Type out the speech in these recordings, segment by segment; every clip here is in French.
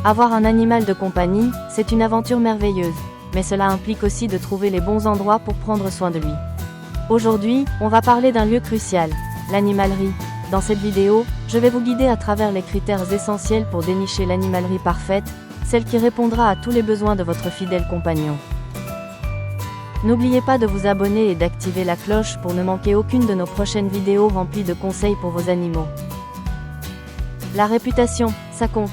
Avoir un animal de compagnie, c'est une aventure merveilleuse, mais cela implique aussi de trouver les bons endroits pour prendre soin de lui. Aujourd'hui, on va parler d'un lieu crucial, l'animalerie. Dans cette vidéo, je vais vous guider à travers les critères essentiels pour dénicher l'animalerie parfaite, celle qui répondra à tous les besoins de votre fidèle compagnon. N'oubliez pas de vous abonner et d'activer la cloche pour ne manquer aucune de nos prochaines vidéos remplies de conseils pour vos animaux. La réputation, ça compte.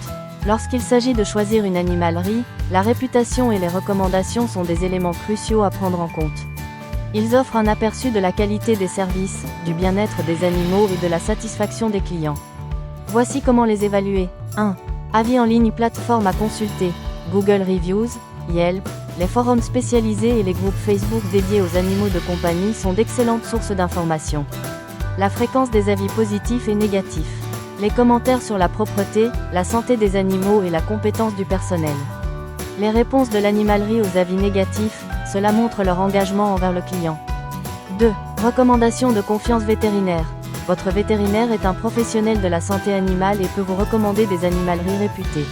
Lorsqu'il s'agit de choisir une animalerie, la réputation et les recommandations sont des éléments cruciaux à prendre en compte. Ils offrent un aperçu de la qualité des services, du bien-être des animaux et de la satisfaction des clients. Voici comment les évaluer. 1. Avis en ligne, plateforme à consulter. Google Reviews, Yelp, les forums spécialisés et les groupes Facebook dédiés aux animaux de compagnie sont d'excellentes sources d'informations. La fréquence des avis positifs et négatifs. Les commentaires sur la propreté, la santé des animaux et la compétence du personnel. Les réponses de l'animalerie aux avis négatifs, cela montre leur engagement envers le client. 2. Recommandations de confiance vétérinaire. Votre vétérinaire est un professionnel de la santé animale et peut vous recommander des animaleries réputées.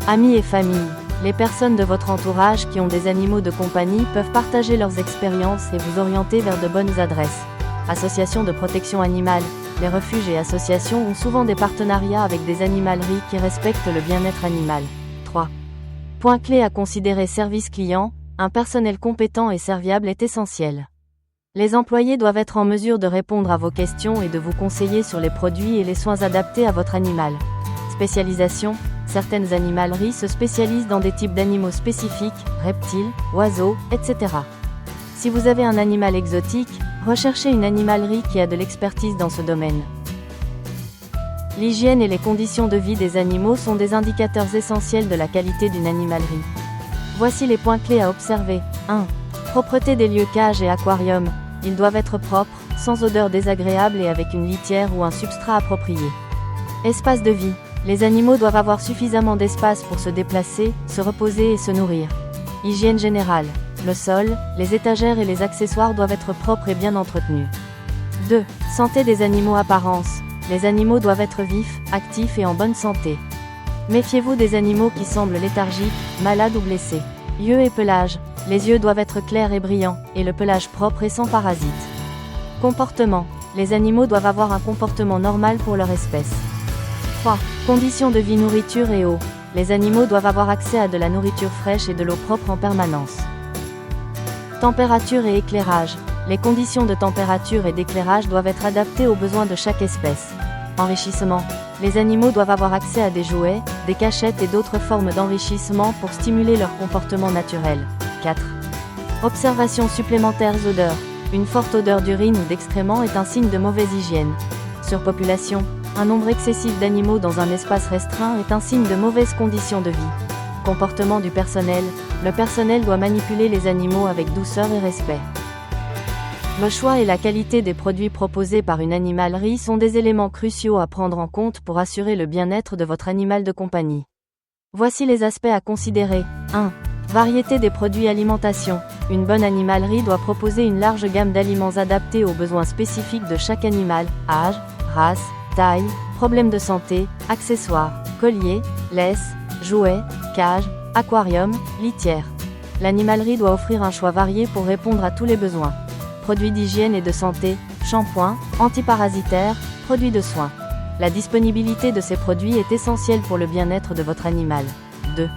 Amis et famille. Les personnes de votre entourage qui ont des animaux de compagnie peuvent partager leurs expériences et vous orienter vers de bonnes adresses. Associations de protection animale. Les refuges et associations ont souvent des partenariats avec des animaleries qui respectent le bien-être animal. 3. Point clé à considérer: service client. Un personnel compétent et serviable est essentiel. Les employés doivent être en mesure de répondre à vos questions et de vous conseiller sur les produits et les soins adaptés à votre animal. Spécialisation. Certaines animaleries se spécialisent dans des types d'animaux spécifiques, reptiles, oiseaux, etc. Si vous avez un animal exotique, recherchez une animalerie qui a de l'expertise dans ce domaine. L'hygiène et les conditions de vie des animaux sont des indicateurs essentiels de la qualité d'une animalerie. Voici les points clés à observer. 1. Propreté des lieux, cages et aquariums. Ils doivent être propres, sans odeur désagréable et avec une litière ou un substrat approprié. Espace de vie. Les animaux doivent avoir suffisamment d'espace pour se déplacer, se reposer et se nourrir. Hygiène générale. Le sol, les étagères et les accessoires doivent être propres et bien entretenus. 2. Santé des animaux. Apparence. Les animaux doivent être vifs, actifs et en bonne santé. Méfiez-vous des animaux qui semblent léthargiques, malades ou blessés. Yeux et pelage. Les yeux doivent être clairs et brillants, et le pelage propre et sans parasites. Comportement. Les animaux doivent avoir un comportement normal pour leur espèce. 3. Conditions de vie. Nourriture et eau. Les animaux doivent avoir accès à de la nourriture fraîche et de l'eau propre en permanence. Température et éclairage. Les conditions de température et d'éclairage doivent être adaptées aux besoins de chaque espèce. Enrichissement. Les animaux doivent avoir accès à des jouets, des cachettes et d'autres formes d'enrichissement pour stimuler leur comportement naturel. 4. Observations supplémentaires. Odeur. Une forte odeur d'urine ou d'excréments est un signe de mauvaise hygiène. Surpopulation. Un nombre excessif d'animaux dans un espace restreint est un signe de mauvaises conditions de vie. Comportement du personnel. Le personnel doit manipuler les animaux avec douceur et respect. Le choix et la qualité des produits proposés par une animalerie sont des éléments cruciaux à prendre en compte pour assurer le bien-être de votre animal de compagnie. Voici les aspects à considérer. 1. Variété des produits. Alimentation. Une bonne animalerie doit proposer une large gamme d'aliments adaptés aux besoins spécifiques de chaque animal: âge, race, taille, problèmes de santé, accessoires, colliers, laisse, jouets, cages, aquarium, litière. L'animalerie doit offrir un choix varié pour répondre à tous les besoins. Produits d'hygiène et de santé, shampoing, antiparasitaires, produits de soins. La disponibilité de ces produits est essentielle pour le bien-être de votre animal. 2.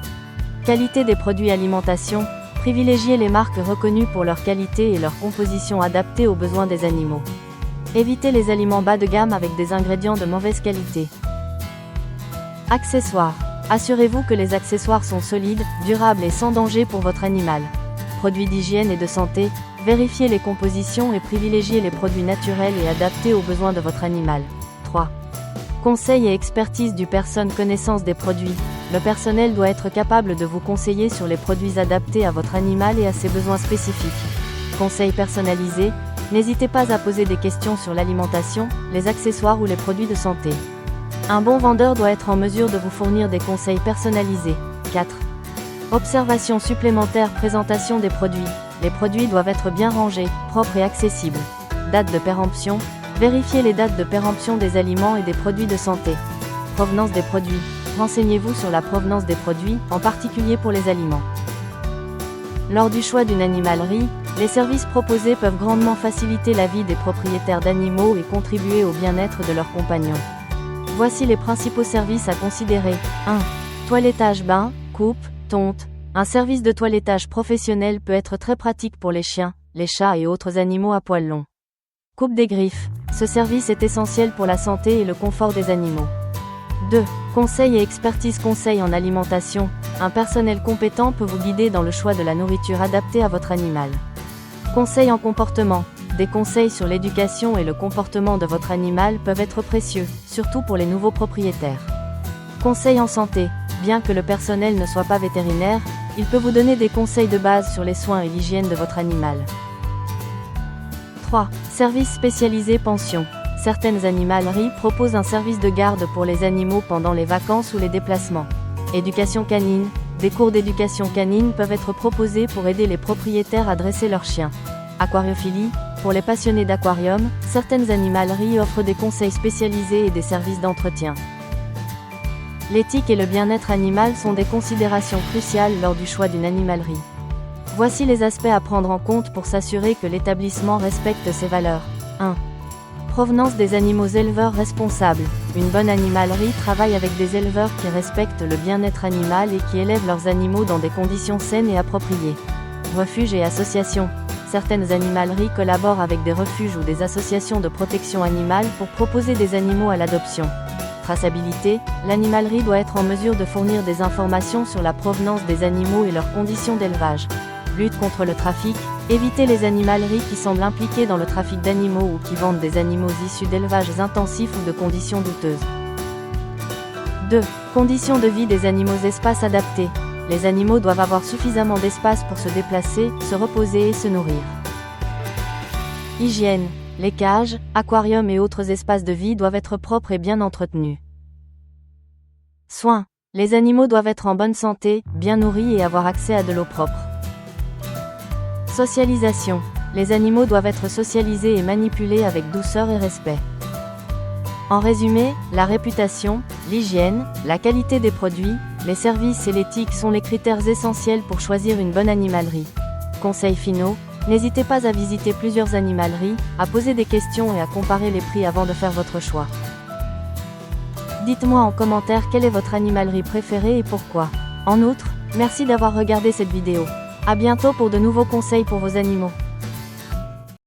Qualité des produits. Alimentation. Privilégiez les marques reconnues pour leur qualité et leur composition adaptée aux besoins des animaux. Évitez les aliments bas de gamme avec des ingrédients de mauvaise qualité. Accessoires. Assurez-vous que les accessoires sont solides, durables et sans danger pour votre animal. Produits d'hygiène et de santé. Vérifiez les compositions et privilégiez les produits naturels et adaptés aux besoins de votre animal. 3. Conseil et expertise du personnel. Connaissance des produits. Le personnel doit être capable de vous conseiller sur les produits adaptés à votre animal et à ses besoins spécifiques. Conseils personnalisés. N'hésitez pas à poser des questions sur l'alimentation, les accessoires ou les produits de santé. Un bon vendeur doit être en mesure de vous fournir des conseils personnalisés. 4. Observation supplémentaire. Présentation des produits. Les produits doivent être bien rangés, propres et accessibles. Date de péremption. Vérifiez les dates de péremption des aliments et des produits de santé. Provenance des produits. renseignez-vous sur la provenance des produits, en particulier pour les aliments. Lors du choix d'une animalerie, les services proposés peuvent grandement faciliter la vie des propriétaires d'animaux et contribuer au bien-être de leurs compagnons. Voici les principaux services à considérer. 1. Toilettage bain, coupe, tonte. Un service de toilettage professionnel peut être très pratique pour les chiens, les chats et autres animaux à poils longs. Coupe des griffes. Ce service est essentiel pour la santé et le confort des animaux. 2. Conseil et expertise. Conseil en alimentation. Un personnel compétent peut vous guider dans le choix de la nourriture adaptée à votre animal. Conseil en comportement. Des conseils sur l'éducation et le comportement de votre animal peuvent être précieux, surtout pour les nouveaux propriétaires. Conseil en santé. Bien que le personnel ne soit pas vétérinaire, il peut vous donner des conseils de base sur les soins et l'hygiène de votre animal. 3. Service spécialisé pension. Certaines animaleries proposent un service de garde pour les animaux pendant les vacances ou les déplacements. Éducation canine. Des cours d'éducation canine peuvent être proposés pour aider les propriétaires à dresser leurs chiens. Aquariophilie. Pour les passionnés d'aquarium, certaines animaleries offrent des conseils spécialisés et des services d'entretien. L'éthique et le bien-être animal sont des considérations cruciales lors du choix d'une animalerie. Voici les aspects à prendre en compte pour s'assurer que l'établissement respecte ces valeurs. 1. Provenance des animaux. Éleveurs responsables. Une bonne animalerie travaille avec des éleveurs qui respectent le bien-être animal et qui élèvent leurs animaux dans des conditions saines et appropriées. Refuges et associations. Certaines animaleries collaborent avec des refuges ou des associations de protection animale pour proposer des animaux à l'adoption. Traçabilité. L'animalerie doit être en mesure de fournir des informations sur la provenance des animaux et leurs conditions d'élevage. Lutte contre le trafic. Évitez les animaleries qui semblent impliquées dans le trafic d'animaux ou qui vendent des animaux issus d'élevages intensifs ou de conditions douteuses. 2. Conditions de vie des animaux. Espace adapté. Les animaux doivent avoir suffisamment d'espace pour se déplacer, se reposer et se nourrir. Hygiène. Les cages, aquariums et autres espaces de vie doivent être propres et bien entretenus. Soins. Les animaux doivent être en bonne santé, bien nourris et avoir accès à de l'eau propre. Socialisation. Les animaux doivent être socialisés et manipulés avec douceur et respect. En résumé, la réputation, l'hygiène, la qualité des produits, les services et l'éthique sont les critères essentiels pour choisir une bonne animalerie. Conseils finaux. N'hésitez pas à visiter plusieurs animaleries, à poser des questions et à comparer les prix avant de faire votre choix. Dites-moi en commentaire quelle est votre animalerie préférée et pourquoi. En outre, merci d'avoir regardé cette vidéo. À bientôt pour de nouveaux conseils pour vos animaux.